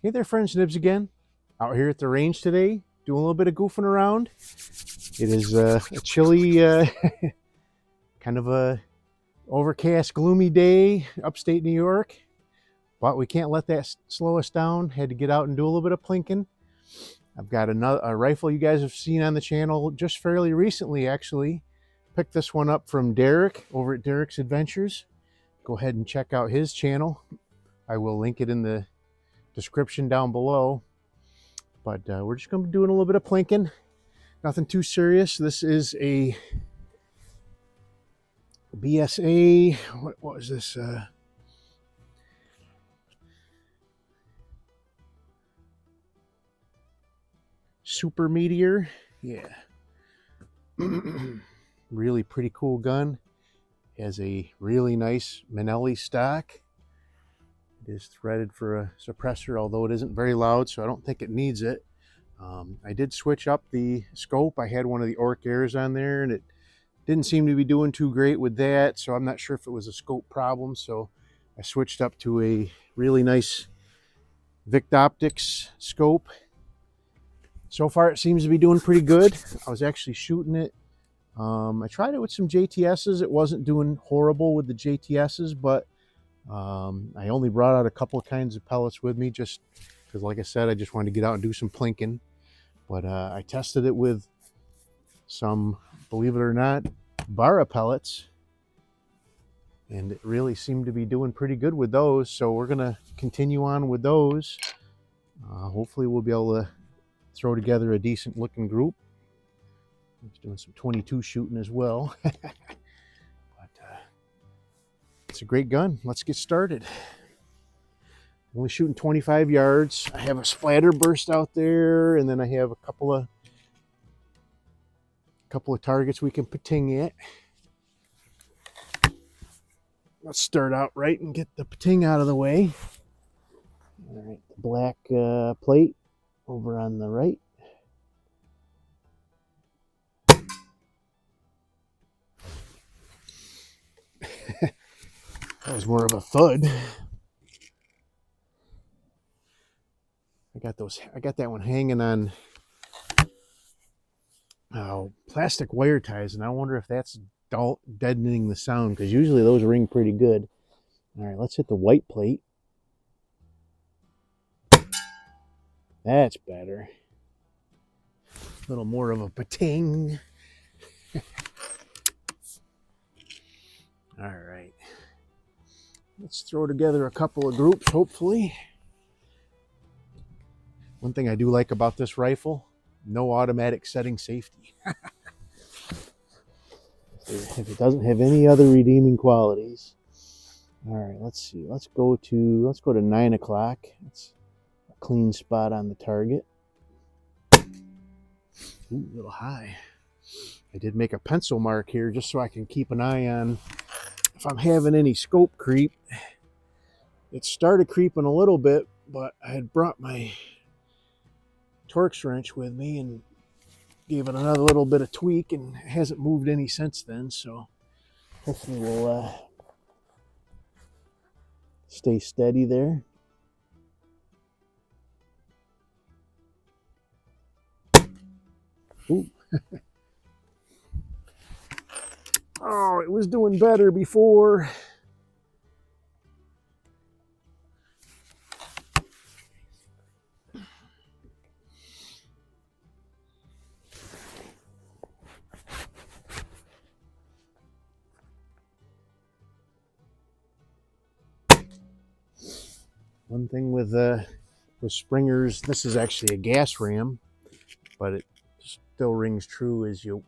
Hey there, friends, Nibs again. Out here at the range today, doing a little bit of goofing around. It is a chilly, kind of a overcast, gloomy day, upstate New York. But we can't let that slow us down. Had to get out and do a little bit of plinking. I've got a rifle you guys have seen on the channel just fairly recently, actually. Picked this one up from Derek over at Derek's Adventures. Go ahead and check out his channel. I will link it in the description down below. But we're just going to be doing a little bit of plinking. Nothing too serious. This is a BSA, what was this? Super Meteor. Yeah. Really pretty cool gun. Has a really nice Manelli stock. It is threaded for a suppressor, although it isn't very loud, so I don't think it needs it. I did switch up the scope. I had one of the Orc Airs on there, and it didn't seem to be doing too great with that, so I'm not sure if it was a scope problem. So I switched up to a really nice Vict Optics scope. So far, it seems to be doing pretty good. I was actually shooting it. I tried it with some JTSs. It wasn't doing horrible with the JTSs, but I only brought out a couple of kinds of pellets with me just because, like I said, I just wanted to get out and do some plinking. But I tested it with some, believe it or not, Barra pellets, and it really seemed to be doing pretty good with those. So we're going to continue on with those. Hopefully we'll be able to throw together a decent looking group. I was doing some 22 shooting as well. But it's a great gun. Let's get started. Only shooting 25 yards. I have a splatter burst out there, and then I have a couple of targets we can pating at. Let's start out right and get the pating out of the way. All right, the black plate over on the right. That was more of a thud. I got that one hanging on plastic wire ties, and I wonder if that's deadening the sound, because usually those ring pretty good. All right, let's hit the white plate. That's better. A little more of a pating. All right. Let's throw together a couple of groups, hopefully. One thing I do like about this rifle, no automatic setting safety. If it doesn't have any other redeeming qualities. All right, let's see. Let's go to 9 o'clock. That's a clean spot on the target. Ooh, a little high. I did make a pencil mark here just so I can keep an eye on if I'm having any scope creep. It started creeping a little bit, but I had brought my Torx wrench with me and gave it another little bit of tweak, and it hasn't moved any since then. So hopefully we'll stay steady there. Ooh. Oh, it was doing better before. One thing with Springers, this is actually a gas ram, but it still rings true, is you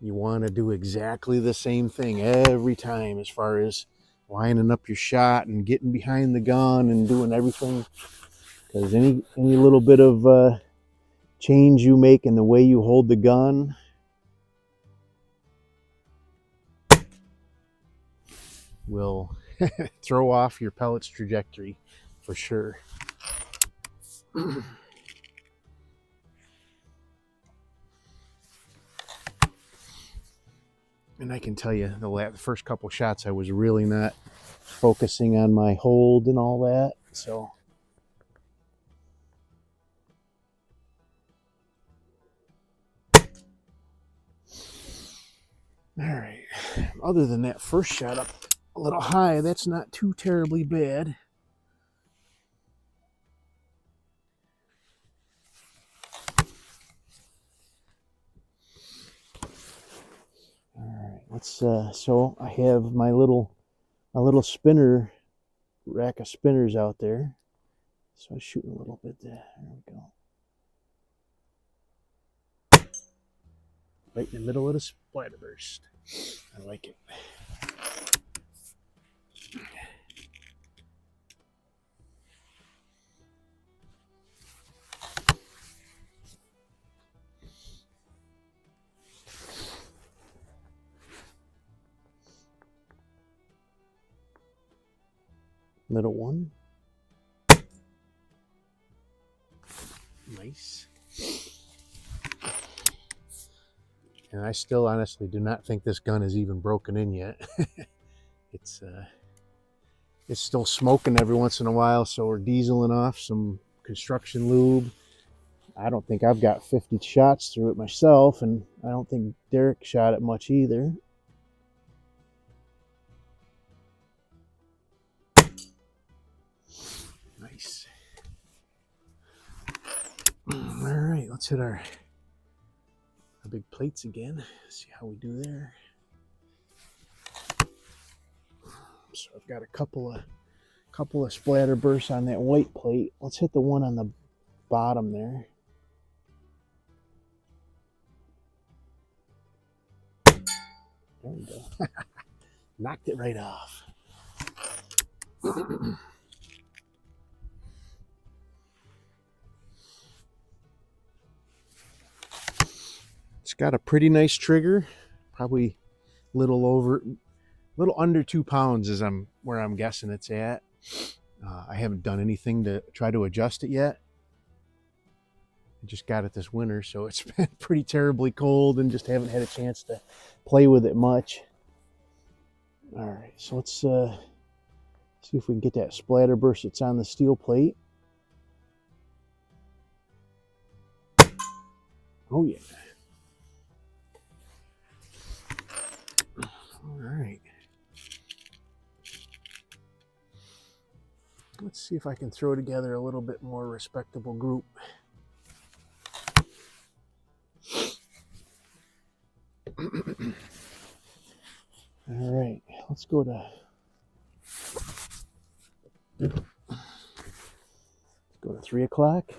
want to do exactly the same thing every time as far as lining up your shot and getting behind the gun and doing everything, because any little bit of change you make in the way you hold the gun will throw off your pellet's trajectory for sure. And I can tell you, the first couple shots, I was really not focusing on my hold and all that. So All right. Other than that first shot up a little high, that's not too terribly bad. All right. Let's. So I have my little spinner rack of spinners out there. So I'm shooting a little bit there. There we go. Right in the middle of the splatterburst. I like it. Middle one. Nice. And I still honestly do not think this gun is even broken in yet. It's still smoking every once in a while, so we're dieseling off some construction lube. I don't think I've got 50 shots through it myself, and I don't think Derek shot it much either. Nice. All right, let's hit our big plates again. See how we do there. So I've got a couple of splatter bursts on that white plate. Let's hit the one on the bottom there. There we go. Knocked it right off. It's got a pretty nice trigger, probably little under 2 pounds is where I'm guessing it's at. I haven't done anything to try to adjust it yet. I just got it this winter, so it's been pretty terribly cold and just haven't had a chance to play with it much. All right, so let's see if we can get that splatter burst that's on the steel plate. Oh yeah. All right. Let's see if I can throw together a little bit more respectable group. All right, let's go to 3 o'clock.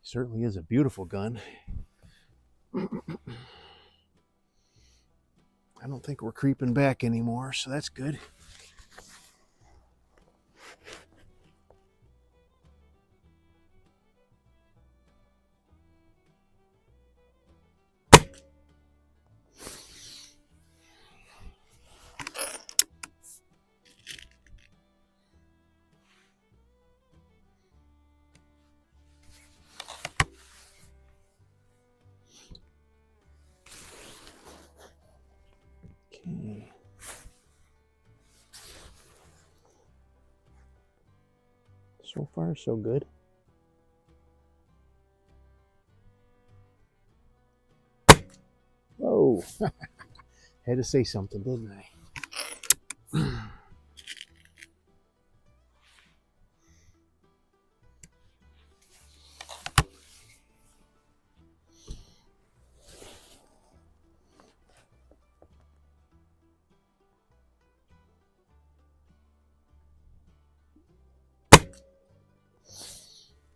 Certainly is a beautiful gun. I don't think we're creeping back anymore, so that's good. Okay. So far, so good. Oh, had to say something, didn't I?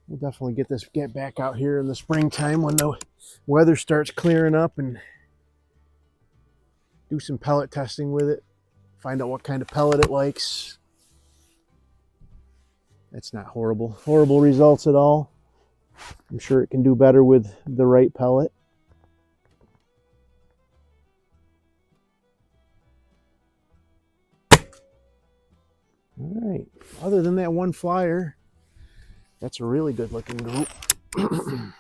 We'll definitely get back out here in the springtime when the weather starts clearing up and do some pellet testing with it. Find out what kind of pellet it likes. That's not horrible results at all. I'm sure it can do better with the right pellet. All right. Other than that one flyer, That's a really good looking group. All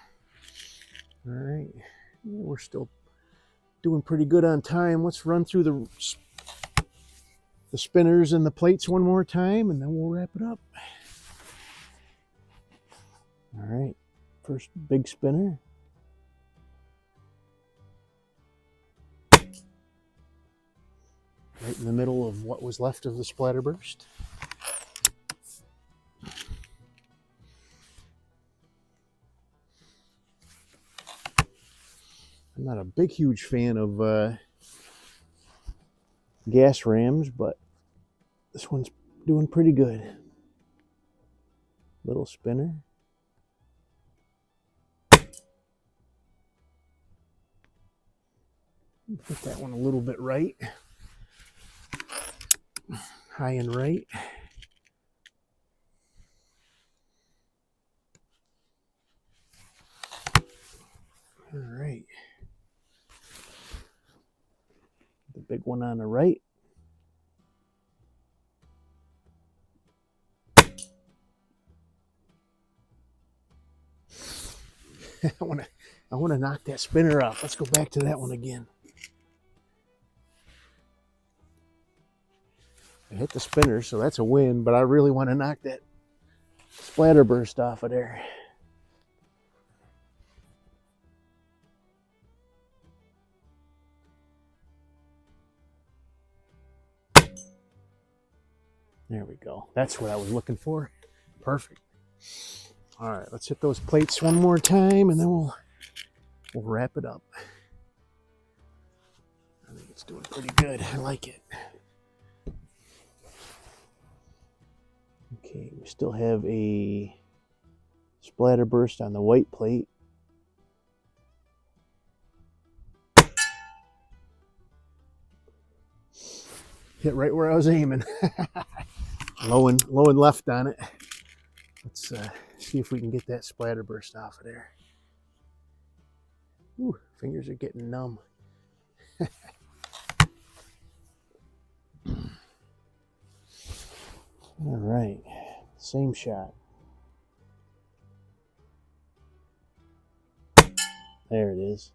right, we're still doing pretty good on time. Let's run through the spinners and the plates one more time, and then we'll wrap it up. All right, first big spinner. Right in the middle of what was left of the splatterburst. I'm not a big, huge fan of gas rams, but this one's doing pretty good. Little spinner. Hit that one a little bit right. High and right. All right. The big one on the right. I want to knock that spinner off. Let's go back to that one again. I hit the spinner, so that's a win, but I really want to knock that splatterburst off of there. There we go. That's what I was looking for. Perfect. All right, let's hit those plates one more time, and then we'll wrap it up. I think it's doing pretty good. I like it. Okay, we still have a splatterburst on the white plate. Hit right where I was aiming. low and left on it. Let's see if we can get that splatterburst off of there. Ooh, fingers are getting numb. All right, same shot. There it is.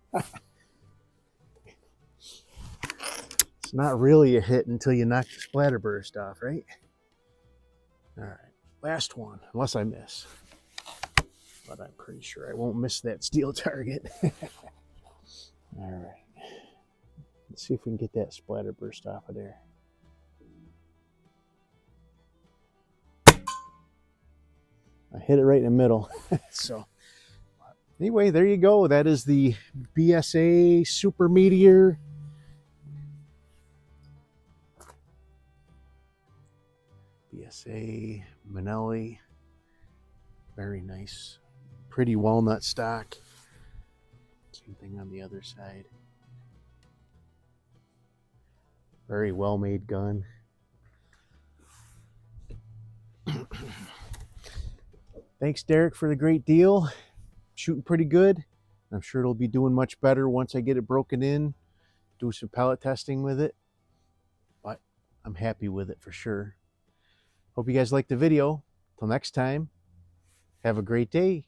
It's not really a hit until you knock the splatterburst off, right? All right, last one, unless I miss. But I'm pretty sure I won't miss that steel target. All right, let's see if we can get that splatterburst off of there. I hit it right in the middle. So anyway, there you go. That is the BSA Super Meteor. BSA Manelli. Very nice. Pretty walnut stock. Same thing on the other side. Very well made gun. Thanks, Derek, for the great deal. Shooting pretty good. I'm sure it'll be doing much better once I get it broken in, do some pellet testing with it. But I'm happy with it for sure. Hope you guys liked the video. Till next time, have a great day.